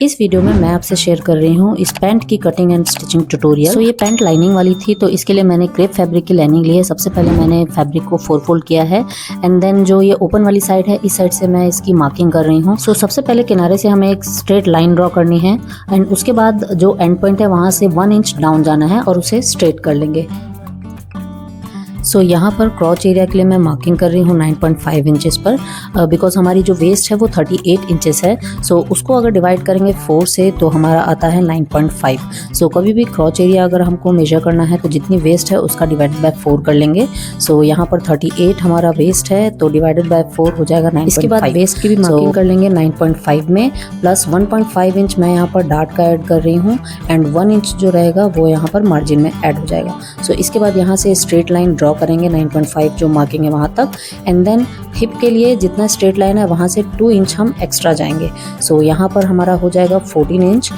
इस वीडियो में मैं आपसे शेयर कर रही हूँ इस पैंट की कटिंग एंड स्टिचिंग ट्यूटोरियल। ये पैंट लाइनिंग वाली थी, तो इसके लिए मैंने क्रेप फैब्रिक की लाइनिंग ली है। सबसे पहले मैंने फैब्रिक को 4 फोल्ड किया है एंड देन जो ये ओपन वाली साइड है, इस साइड से मैं इसकी मार्किंग कर रही हूँ। सबसे पहले किनारे से हमें एक स्ट्रेट लाइन ड्रॉ करनी है एंड उसके बाद जो एंड पॉइंट है वहाँ से 1 इंच डाउन जाना है और उसे स्ट्रेट कर लेंगे। यहाँ पर क्रॉच एरिया के लिए मैं मार्किंग कर रही हूँ 9.5 इंचेस पर, बिकॉज हमारी जो वेस्ट है वो 38 इंचेस है। उसको अगर डिवाइड करेंगे 4 से तो हमारा आता है 9.5। कभी भी क्रॉच एरिया अगर हमको मेजर करना है तो जितनी वेस्ट है उसका डिवाइडेड बाय 4 कर लेंगे। यहाँ पर 38 हमारा वेस्ट है तो डिवाइडेड बाय 4 हो जाएगा 9.5। इसके बाद वेस्ट की भी मार्किंग कर लेंगे 9.5 में, प्लस 1.5 इंच मैं यहाँ पर डार्ट का ऐड कर रही हूँ एंड 1 इंच जो रहेगा वो यहाँ पर मार्जिन में ऐड हो जाएगा। इसके बाद यहाँ से स्ट्रेट लाइन ड्रॉ करेंगे 9.5 जो मार्किंग है वहाँ तक एंड देन हिप के लिए जितना स्ट्रेट लाइन है वहाँ से 2 इंच हम एक्स्ट्रा जाएंगे। यहाँ पर हमारा हो जाएगा 14 इंच।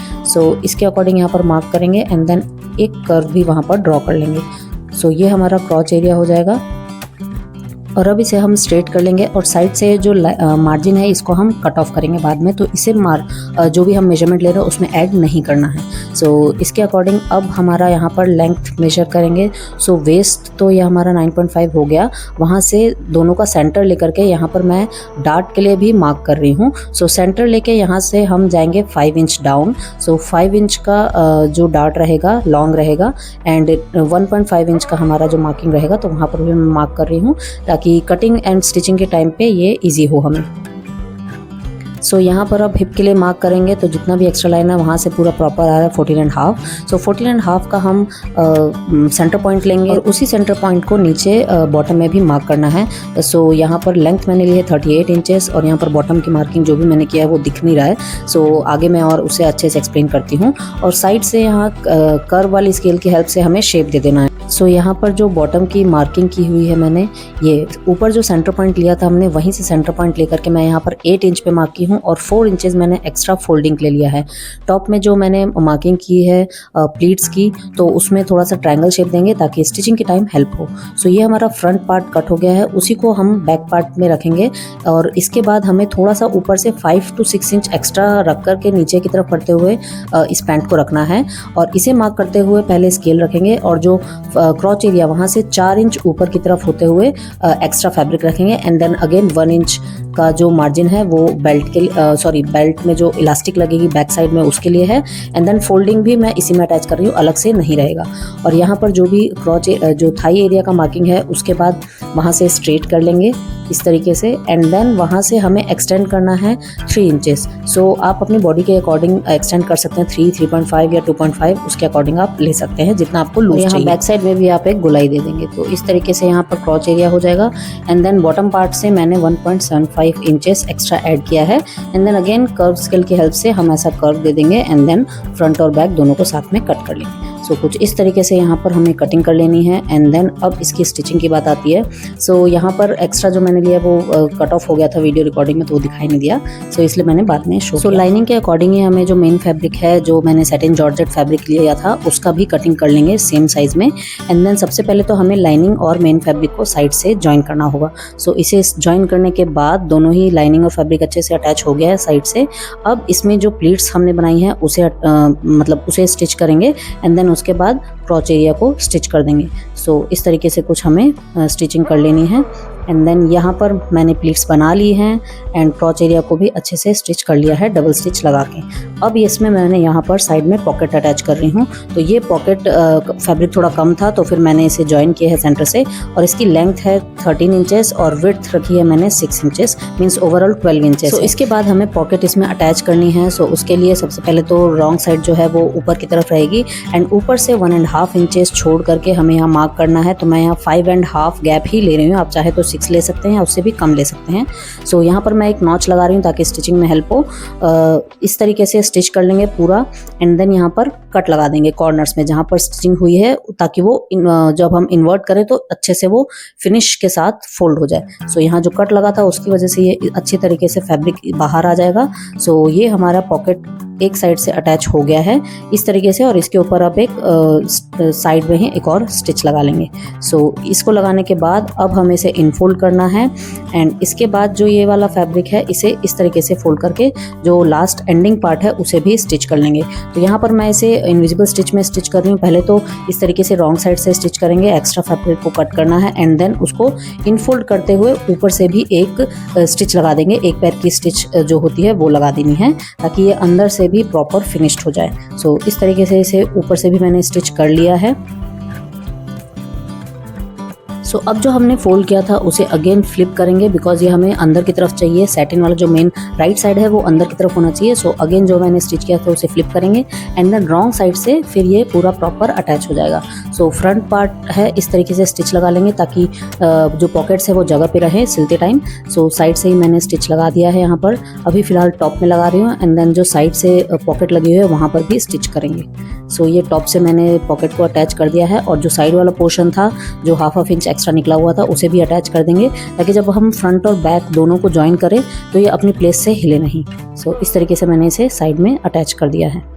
इसके अकॉर्डिंग यहाँ पर मार्क करेंगे एंड देन एक कर्व भी वहाँ पर ड्रॉ कर लेंगे। ये हमारा क्रॉच एरिया हो जाएगा और अब इसे हम स्ट्रेट कर लेंगे और साइड से जो मार्जिन है इसको हम कट ऑफ करेंगे बाद में, तो इसे जो भी हम मेजरमेंट ले रहे हैं उसमें ऐड नहीं करना है। इसके अकॉर्डिंग अब हमारा यहाँ पर लेंथ मेजर करेंगे। वेस्ट तो ये हमारा 9.5 हो गया, वहाँ से दोनों का सेंटर लेकर के यहाँ पर मैं डार्ट के लिए भी मार्क कर रही हूँ। सेंटर लेके यहाँ से हम जाएंगे 5 इंच डाउन। 5 इंच का जो डार्ट रहेगा लॉन्ग रहेगा एंड 1.5 इंच का हमारा जो मार्किंग रहेगा, तो वहाँ पर भी मैं मार्क कर रही हूँ ताकि कटिंग एंड स्टिचिंग के टाइम पे ये इजी हो हमें। यहाँ पर अब हिप के लिए मार्क करेंगे तो जितना भी एक्स्ट्रा लाइन है वहाँ से पूरा प्रॉपर आ रहा है 14.5। 14.5 का हम सेंटर पॉइंट लेंगे और उसी सेंटर पॉइंट को नीचे बॉटम में भी मार्क करना है। यहाँ पर लेंथ मैंने ली है 38 इंचेस और यहाँ पर बॉटम की मार्किंग जो भी मैंने किया है वो दिख नहीं रहा है। आगे मैं और उसे अच्छे से एक्सप्लेन करती हूँ। और साइड से यहाँ कर्व वाली स्केल की हेल्प से हमें शेप दे देना है। यहाँ पर जो बॉटम की मार्किंग की हुई है मैंने, ये ऊपर जो सेंटर पॉइंट लिया था हमने वहीं से सेंटर पॉइंट लेकर के मैं यहाँ पर 8 इंच पे मार्क की हूँ और 4 इंचेस मैंने एक्स्ट्रा फोल्डिंग ले लिया है। टॉप में जो मैंने मार्किंग की है प्लीट्स की, तो उसमें थोड़ा सा ट्रायंगल शेप देंगे ताकि स्टिचिंग के टाइम हेल्प हो। ये हमारा फ्रंट पार्ट कट हो गया है, उसी को हम बैक पार्ट में रखेंगे और इसके बाद हमें थोड़ा सा ऊपर से 5 to 6 इंच एक्स्ट्रा रख करके नीचे की तरफ करते हुए इस पैंट को रखना है और इसे मार्क करते हुए पहले स्केल रखेंगे और जो क्रॉच एरिया वहाँ से 4 इंच ऊपर की तरफ होते हुए एक्स्ट्रा फैब्रिक रखेंगे एंड देन अगेन 1 इंच का जो मार्जिन है वो बेल्ट में जो इलास्टिक लगेगी बैक साइड में उसके लिए है एंड देन फोल्डिंग भी मैं इसी में अटैच कर रही हूँ, अलग से नहीं रहेगा। और यहाँ पर जो भी जो थाई एरिया का मार्किंग है उसके बाद वहाँ से स्ट्रेट कर लेंगे इस तरीके से एंड देन वहाँ से हमें एक्सटेंड करना है 3 इंचेस। आप अपनी बॉडी के अकॉर्डिंग एक्सटेंड कर सकते हैं 3, 3.5 या 2.5, उसके अकॉर्डिंग आप ले सकते हैं जितना आपको लूज चाहिए। बैक साइड में भी आप एक गोलाई दे देंगे तो इस तरीके से यहाँ पर क्रॉच एरिया हो जाएगा एंड देन बॉटम पार्ट से मैंने 1.75 इंचेस एक्स्ट्रा ऐड किया है and then again curve scale की हेल्प से हम ऐसा कर्व दे देंगे एंड देन फ्रंट और बैक दोनों को साथ में कट कर लेंगे। कुछ इस तरीके से यहाँ पर हमें कटिंग कर लेनी है एंड देन अब इसकी स्टिचिंग की बात आती है। यहाँ पर एक्स्ट्रा जो मैंने लिया वो कट ऑफ हो गया था वीडियो रिकॉर्डिंग में तो वो दिखाई नहीं दिया, इसलिए मैंने बाद में शो किया। लाइनिंग के अकॉर्डिंग ही हमें जो मेन फैब्रिक है, जो मैंने सैटिन जॉर्जेट फैब्रिक लिया था, उसका भी कटिंग कर लेंगे सेम साइज में एंड देन सबसे पहले तो हमें लाइनिंग और मेन फैब्रिक को साइड से ज्वाइन करना होगा। इसे ज्वाइन करने के बाद दोनों ही लाइनिंग और फैब्रिक अच्छे से अटैच हो गया है साइड से। अब इसमें जो प्लीट्स हमने बनाई है उसे स्टिच करेंगे एंड देन उसके बाद क्रॉच एरिया को स्टिच कर देंगे। इस तरीके से कुछ हमें स्टिचिंग कर लेनी है एंड देन यहाँ पर मैंने प्लीट्स बना ली हैं एंड क्रॉच एरिया को भी अच्छे से स्टिच कर लिया है डबल स्टिच लगा के। अब इसमें मैंने यहाँ पर साइड में पॉकेट अटैच कर रही हूँ। ये पॉकेट फैब्रिक थोड़ा कम था तो फिर मैंने इसे ज्वाइन किया है सेंटर से और इसकी लेंथ है 13 इंचेस और विड्थ रखी है मैंने 6 इंचेस, मीन्स ओवरऑल 12 इंचेस। इसके बाद हमें पॉकेट इसमें अटैच करनी है। उसके लिए सबसे पहले तो रॉन्ग साइड जो है वो ऊपर की तरफ रहेगी एंड ऊपर से 1.5 इंचेस छोड़ करके हमें यहाँ मार्क करना है। तो मैं यहाँ 5.5 गैप ही ले रही हूँ, आप चाहे तो 6 ले सकते हैं या उससे भी कम ले सकते हैं। यहाँ पर मैं एक नॉच लगा रही हूँ ताकि स्टिचिंग में हेल्प हो। इस तरीके से स्टिच कर लेंगे पूरा एंड देन यहाँ पर कट लगा देंगे कॉर्नर्स में जहाँ पर स्टिचिंग हुई है, ताकि वो जब हम इन्वर्ट करें तो अच्छे से वो फिनिश के साथ फोल्ड हो जाए। सो यहाँ जो कट लगा था उसकी वजह से ये अच्छी तरीके से फैब्रिक बाहर आ जाएगा। सो ये हमारा पॉकेट एक साइड से अटैच हो गया है इस तरीके से, और इसके ऊपर अब एक साइड में ही एक और स्टिच लगा लेंगे। सो इसको लगाने के बाद अब हमें इसे इनफोल्ड करना है, एंड इसके बाद जो ये वाला फैब्रिक है इसे इस तरीके से फोल्ड करके जो लास्ट एंडिंग पार्ट है उसे भी स्टिच कर लेंगे। तो यहाँ पर मैं इसे इनविजिबल स्टिच में स्टिच कर रही हूँ। पहले तो इस तरीके से रॉन्ग साइड से स्टिच करेंगे, एक्स्ट्रा फैब्रिक को कट करना है, एंड देन उसको इनफोल्ड करते हुए ऊपर से भी एक स्टिच लगा देंगे। एक पैर की स्टिच जो होती है वो लगा देनी है, ताकि ये अंदर से भी प्रॉपर फिनिश्ड हो जाए। सो इस तरीके से इसे ऊपर से भी मैंने स्टिच कर लिया है। सो अब जो हमने फोल्ड किया था उसे अगेन फ्लिप करेंगे, बिकॉज ये हमें अंदर की तरफ चाहिए। सैटिन वाला जो मेन राइट साइड है वो अंदर की तरफ होना चाहिए। सो अगेन जो मैंने स्टिच किया था उसे फ्लिप करेंगे, एंड देन रॉन्ग साइड से फिर ये पूरा प्रॉपर अटैच हो जाएगा। सो फ्रंट पार्ट है इस तरीके से स्टिच लगा लेंगे, ताकि जो पॉकेट्स है वो जगह पे रहे सिलते टाइम। सो साइड से ही मैंने स्टिच लगा दिया है यहाँ पर। अभी फिलहाल टॉप में लगा रही हूँ, एंड देन जो साइड से पॉकेट लगी हुई है वहाँ पर भी स्टिच करेंगे। सो ये टॉप से मैंने पॉकेट को अटैच कर दिया है, और जो साइड वाला पोर्शन था जो हाफ इंच एक्स्ट्रा निकला हुआ था उसे भी अटैच कर देंगे, ताकि जब हम फ्रंट और बैक दोनों को ज्वाइन करें तो ये अपनी प्लेस से हिले नहीं। सो इस तरीके से मैंने इसे साइड में अटैच कर दिया है।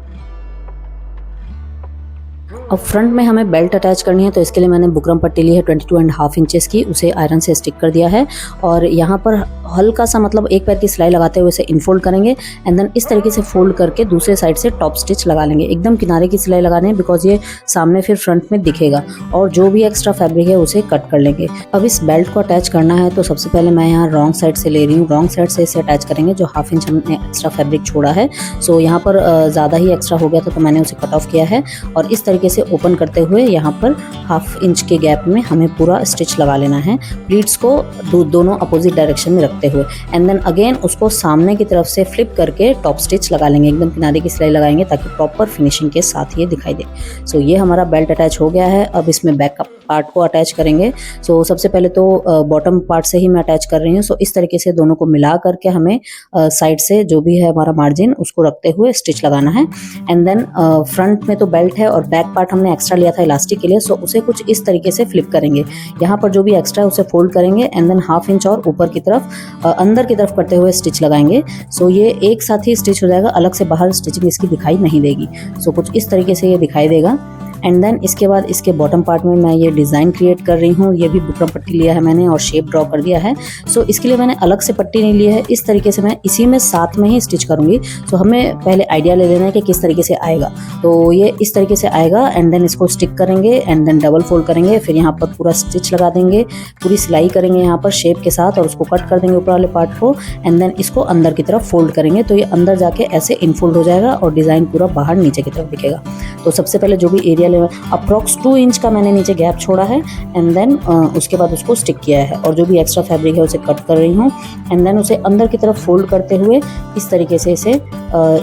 अब फ्रंट में हमें बेल्ट अटैच करनी है, तो इसके लिए मैंने बुकरम पट्टी ली है 22.5 इंचेस की, उसे आयरन से स्टिक कर दिया है। और यहाँ पर हल्का सा मतलब एक पैर की सिलाई लगाते हुए इसे इनफोल्ड करेंगे, एंड देन इस तरीके से फोल्ड करके दूसरे साइड से टॉप स्टिच लगा लेंगे। एकदम किनारे की सिलाई लगाने हैं, बिकॉज ये सामने फिर फ्रंट में दिखेगा, और जो भी एक्स्ट्रा फैब्रिक है उसे कट कर लेंगे। अब इस बेल्ट को अटैच करना है, तो सबसे पहले मैं यहाँ रॉन्ग साइड से ले रही हूँ। रॉन्ग साइड से इसे अटैच करेंगे, जो हाफ इंच हमने एक्स्ट्रा फैब्रिक छोड़ा है। सो यहाँ पर ज़्यादा ही एक्स्ट्रा हो गया था, तो मैंने उसे कट ऑफ किया है, और इस तरीके से ओपन करते हुए यहाँ पर हाफ इंच के गैप में हमें पूरा स्टिच लगा लेना है, प्लीट्स को दोनों अपोजिट डायरेक्शन में रखते हुए, एंड देन अगेन उसको सामने की तरफ से फ्लिप करके टॉप स्टिच लगा लेंगे। एकदम किनारे की सिलाई लगाएंगे, ताकि प्रॉपर फिनिशिंग के साथ ये दिखाई दे। सो ये हमारा बेल्ट अटैच हो गया है। अब इसमें बैक पार्ट को अटैच करेंगे। सो सबसे पहले तो बॉटम पार्ट से ही मैं अटैच कर रही हूँ। सो इस तरीके से दोनों को मिला करके हमें साइड से जो भी है हमारा मार्जिन उसको रखते हुए स्टिच लगाना है, एंड देन फ्रंट में तो बेल्ट है और बैक पार्ट हमने एक्स्ट्रा लिया था इलास्टिक के लिए। सो उसे कुछ इस तरीके से फ्लिप करेंगे। यहाँ पर जो भी एक्स्ट्रा है उसे फोल्ड करेंगे, एंड देन हाफ इंच और ऊपर की तरफ अंदर की तरफ करते हुए स्टिच लगाएंगे। सो ये एक साथ ही स्टिच हो जाएगा, अलग से बाहर स्टिचिंग इसकी दिखाई नहीं देगी। सो कुछ इस तरीके से ये दिखाई देगा। एंड देन इसके बाद इसके बॉटम पार्ट में मैं ये डिज़ाइन क्रिएट कर रही हूँ। ये भी बुकरम पट्टी लिया है मैंने और शेप ड्रॉ कर दिया है। सो इसके लिए मैंने अलग से पट्टी नहीं ली है, इस तरीके से मैं इसी में साथ में ही स्टिच करूँगी। सो हमें पहले आइडिया ले लेना है कि किस तरीके से आएगा। तो ये इस तरीके से आएगा, एंड देन इसको स्टिक करेंगे, एंड देन डबल फोल्ड करेंगे, फिर यहाँ पर पूरा स्टिच लगा देंगे, पूरी सिलाई करेंगे यहाँ पर शेप के साथ, और उसको कट कर देंगे ऊपर वाले पार्ट को, एंड देन इसको अंदर की तरफ फोल्ड करेंगे। तो ये अंदर जाके ऐसे इनफोल्ड हो जाएगा और डिज़ाइन पूरा बाहर नीचे की तरफ दिखेगा। तो सबसे पहले जो भी एरिया लेना, अप्रॉक्स 2 इंच का मैंने नीचे गैप छोड़ा है, एंड देन उसके बाद उसको स्टिक किया है, और जो भी एक्स्ट्रा फैब्रिक है उसे कट कर रही हूँ, एंड देन उसे अंदर की तरफ फोल्ड करते हुए इस तरीके से इसे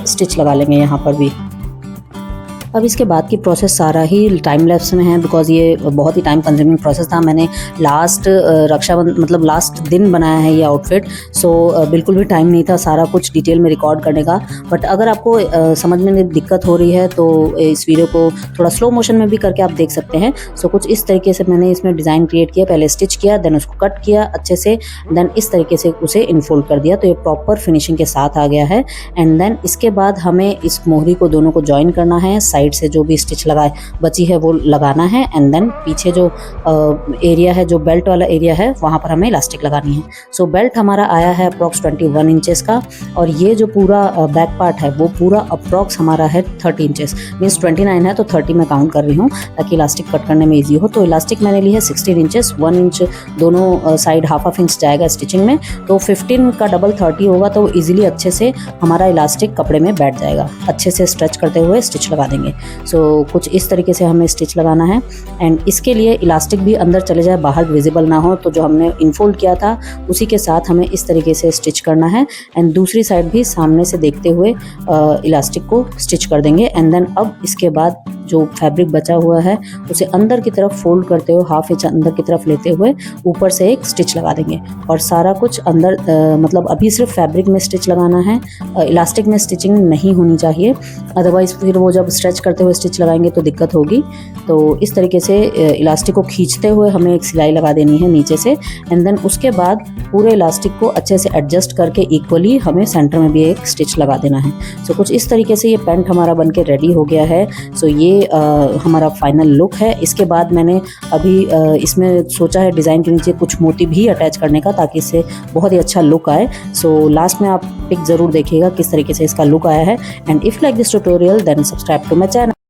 स्टिच लगा लेंगे यहाँ पर भी। अब इसके बाद की प्रोसेस सारा ही टाइम लैप्स में है, बिकॉज ये बहुत ही टाइम कंज्यूमिंग प्रोसेस था। मैंने लास्ट रक्षाबंधन मतलब लास्ट दिन बनाया है ये आउटफिट। सो बिल्कुल भी टाइम नहीं था सारा कुछ डिटेल में रिकॉर्ड करने का। बट अगर आपको समझने में दिक्कत हो रही है तो इस वीडियो को थोड़ा स्लो मोशन में भी करके आप देख सकते हैं। सो कुछ इस तरीके से मैंने इसमें डिज़ाइन क्रिएट किया, पहले स्टिच किया, देन उसको कट किया अच्छे से, देन इस तरीके से उसे इनफोल्ड कर दिया। तो ये प्रॉपर फिनिशिंग के साथ आ गया है। एंड देन इसके बाद हमें इस मोहरी को दोनों को ज्वाइन करना है, साइड से जो भी स्टिच लगाए बची है वो लगाना है, एंड देन पीछे जो एरिया है, जो बेल्ट वाला एरिया है, वहाँ पर हमें इलास्टिक लगानी है। सो बेल्ट हमारा आया है अप्रॉक्स 21 इंचेस का, और ये जो पूरा बैक पार्ट है वो पूरा अप्रॉक्स हमारा है 30 इंचेस, मीन्स 29 है तो 30 में काउंट कर रही हूँ ताकि इलास्टिक कट करने में ईजी हो। तो इलास्टिक मैंने ली है 16 इंचेस, 1 इंच दोनों साइड हाफ इंच जाएगा स्टिचिंग में, तो 15 का डबल 30 होगा, तो ईजिली अच्छे से हमारा इलास्टिक कपड़े में बैठ जाएगा। अच्छे से स्ट्रेच करते हुए स्टिच लगा देंगे। सो कुछ इस तरीके से हमें स्टिच लगाना है, एंड इसके लिए इलास्टिक भी अंदर चले जाए, बाहर विजिबल ना हो। तो जो हमने इनफोल्ड किया था उसी के साथ हमें इस तरीके से स्टिच करना है, एंड दूसरी साइड भी सामने से देखते हुए इलास्टिक को स्टिच कर देंगे। एंड देन अब इसके बाद जो फैब्रिक बचा हुआ है उसे अंदर की तरफ फोल्ड करते हुए हाफ इंच अंदर की तरफ लेते हुए ऊपर से एक स्टिच लगा देंगे और सारा कुछ अंदर मतलब अभी सिर्फ फैब्रिक में स्टिच लगाना है, इलास्टिक में स्टिचिंग नहीं होनी चाहिए, अदरवाइज फिर वो जब स्ट्रेच करते हुए स्टिच लगाएंगे तो दिक्कत होगी। तो इस तरीके से इलास्टिक को खींचते हुए हमें एक सिलाई लगा देनी है नीचे से, एंड देन उसके बाद पूरे इलास्टिक को अच्छे से एडजस्ट करके इक्वली हमें सेंटर में भी एक स्टिच लगा देना है। सो कुछ इस तरीके से ये पैंट हमारा बन के रेडी हो गया है। सो ये हमारा फाइनल लुक है। इसके बाद मैंने अभी इसमें सोचा है डिज़ाइन के नीचे कुछ मोती भी अटैच करने का, ताकि इससे बहुत ही अच्छा लुक आए। सो लास्ट में आप पिक ज़रूर देखिएगा किस तरीके से इसका लुक आया है। And if like this tutorial then subscribe to my channel.